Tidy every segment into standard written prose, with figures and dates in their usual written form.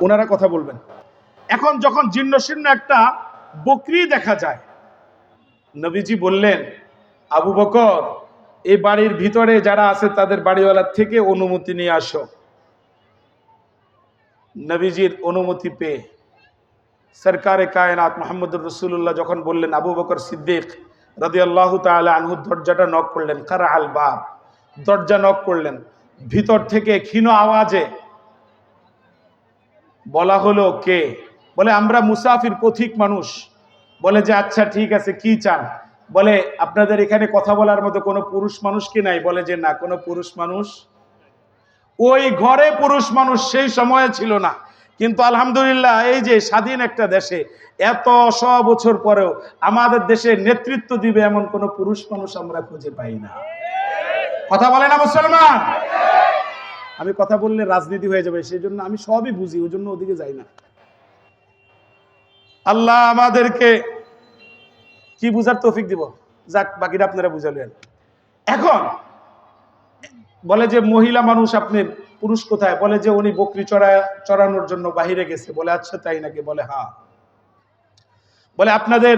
ওনারা কথা বলবেন। এখন যখন জীর্ণ শীর্ণ একটা বকরি দেখা যায়, নবীজি বললেন, আবু বকর, এই বাড়ির ভিতরে যারা আছে তাদের বাড়িওয়ালার থেকে অনুমতি নিয়ে আসো। নবীজির অনুমতি পেয়ে সরকারে কায়নাত মুহাম্মদুর রাসূলুল্লাহ যখন বললেন, আবু বকর সিদ্দিক রাদিয়াল্লাহু তাআলা আনহু দরজাটা নক করলেন, কারা আল বাব, দরজা নক করলেন। ভিতর থেকে ক্ষীণ আওয়াজে বলা হলো, কে? বলে, আমরা মুসাফির পথিক মানুষ। বলে যে আচ্ছা ঠিক আছে, কি চান? বলে, আপনাদের এখানে কথা বলার মতো কোনো পুরুষ মানুষ কি নাই? বলে যে না, কোনো পুরুষ মানুষ। ওই ঘরে পুরুষ মানুষ সেই সময়ে ছিল না, কিন্তু আলহামদুলিল্লাহ এই যে স্বাধীন একটা দেশে এত 100 বছর পরেও আমাদের দেশে নেতৃত্ব দিবে এমন কোন পুরুষ মানুষ আমরা খুঁজে পাই না। কথা বলে না মুসলমান? আমি কথা বললে রাজনীতি হয়ে যাবে, সেই জন্য আমি সবই বুঝি, ওই জন্য ওদিকে যাই না। আল্লাহ আমাদেরকে কি বুঝার তৌফিক দিব, যাক বাকিটা আপনারা বুঝালেন। এখন বলে যে মহিলা মানুষ, আপনি পুরুষ কোথায়? বলে যে উনি বকরি চড়ানোর জন্য বাহিরে গেছে। বলে আচ্ছা তাই নাকি? বলে হ্যাঁ। বলে আপনাদের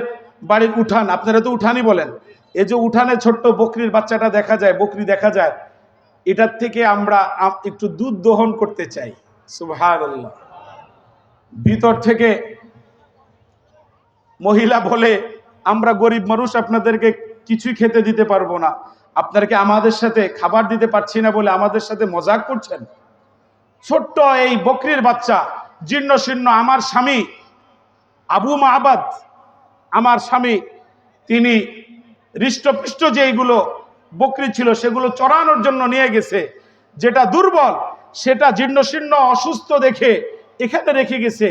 বাড়ির উঠান, আপনারা তো উঠানই বলেন, এই যে উঠানে ছোট্ট বকরির বাচ্চাটা দেখা যায়, বকরি দেখা যায়, এটার থেকে আমরা একটু দুধ দহন করতে চাই। সুবহানাল্লাহ। ভিতর থেকে মহিলা বলে, আমরা গরিব মানুষ, আপনাদেরকে কিছুই খেতে দিতে পারবো না, আপনারা কি আমাদের সাথে খাবার দিতে পারছি না বলে আমাদের সাথে মজাক করছেন? ছোট্ট এই বকরির বাচ্চা, জীর্ণ শীর্ণ, আমার স্বামী আবু মাহবাদ, আমার স্বামী তিনি হৃষ্টপুষ্ট যেইগুলো বকরি ছিল সেগুলো চড়ানোর জন্য নিয়ে গেছে, যেটা দুর্বল সেটা জীর্ণ শীর্ণ অসুস্থ দেখে এখানে রেখে গেছে,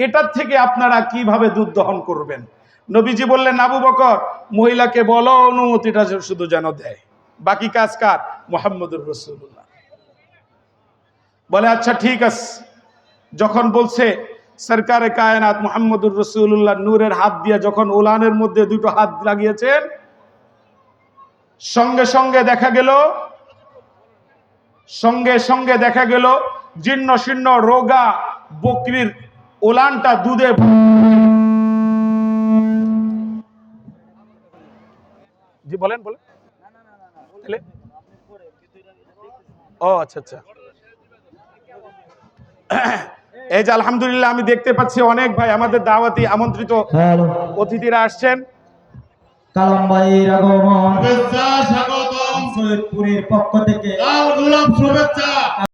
এটার থেকে আপনারা কিভাবে দুধ দহন করবেন? নবীজি বললেন, আবু বকর, মহিলাকে বলো অনুমতিটা শুধু যেন দেয়, বাকি কাজ কার? মুহাম্মদুর রাসূলুল্লাহ। বলে আচ্ছা ঠিক আছে। যখন বলছে, সরকারে কায়নাত মুহাম্মদুর রাসূলুল্লাহ নূরের হাত দিয়ে যখন উলানের মধ্যে দুটো হাত লাগিয়েছেন, সঙ্গে সঙ্গে দেখা গেল জীর্ণ শীর্ণ রোগা বকরির উলানটা দুধে। জি বলেন বলেন। ও আচ্ছা আচ্ছা। এই যে আলহামদুলিল্লাহ আমি দেখতে পাচ্ছি অনেক ভাই আমাদের দাওয়াতি আমন্ত্রিত অতিথিরা আসছেন। কালাম ভাইয়ের আগমন, শুভেচ্ছা স্বাগতম। সৈয়দপুরের পক্ষ থেকে লাল গোলাপ শুভেচ্ছা।